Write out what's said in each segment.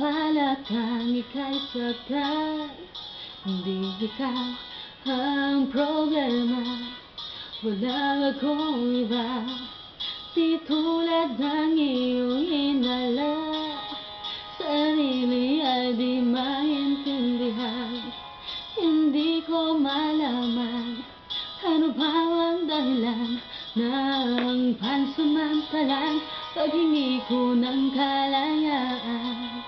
palatang ika'y saktan. Hindi ikaw ang problema, wala akong iba. Di tulad ng iyong hinala, sarili ay di maintindihan. Hindi ko malaman ano ba ang dahilan ng pansamantalang paghingi ko ng kalayaan.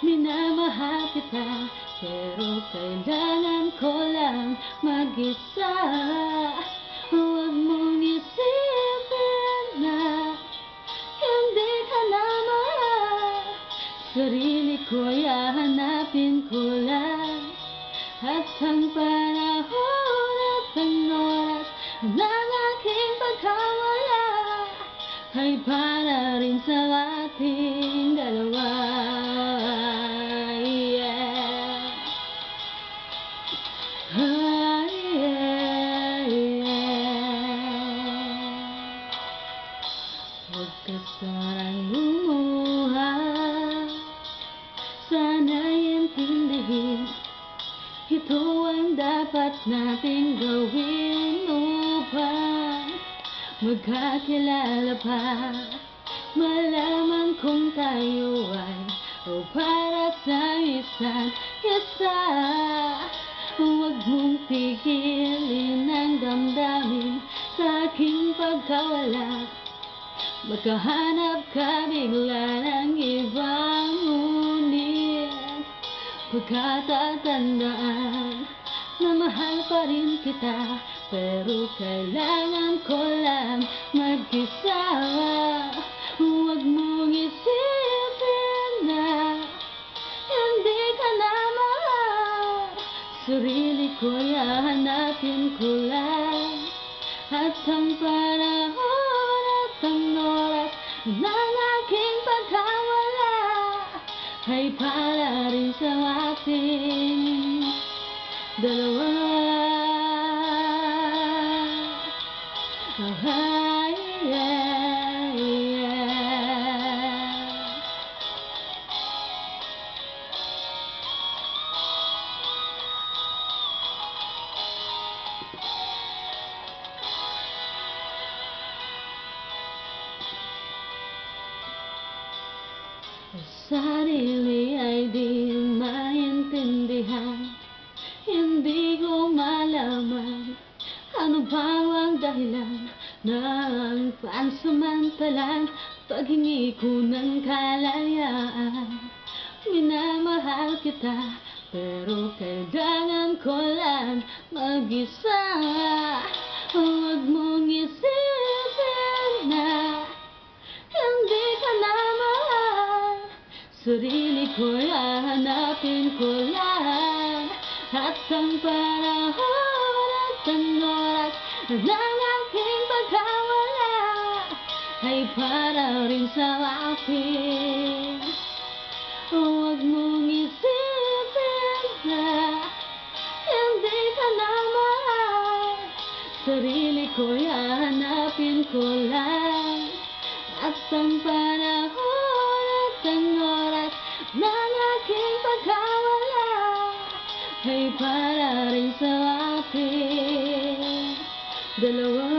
Minamahal kita, pero kailangan ko lang mag-isa. Huwag mong isipin na hindi ka na mahal. Sarili ko'y hahanapin ko lang, at ang panahon at ang oras ng aking pagkawala ay para rin sa ating dalawa. Huwag ka sanang lumuha, sana'y intindihin. Ito ang dapat nating gawin upang magkakilala pa. Malaman kung tayo ay para sa isa't isa. Huwag mong pigilin ang damdamin sa aking pagkawala. Magkahanap ka bigla ng ibang ngunit pagkatatandaan na mahal pa rin kita, pero kailangan ko lang mag-isa. Huwag mong isipin na hindi ka na mahal. Sarili ko'y hahanapin ko lang, at ang panahon at ang oras ng aking pagkawala ay para rin sa ating dalawa. Sarili ay di maintindihan. Hindi ko malaman ano ba ang dahilan ng pansamantalang paghingi ko ng kalayaan. Minamahal kita, pero kailangan ko lang mag-isa. Huwag mong isipin na hindi ka na mahal. Sarili ko'y hahanapin ko lang, at ang panahon at ang oras ng aking pagkawala ay para rin sa akin. Huwag mong isipin na hindi ka na mahal. Sarili ko'y hahanapin ko lang, at ang panahon at ang oras ng aking pagkawala ay para rin sa ating dalawa.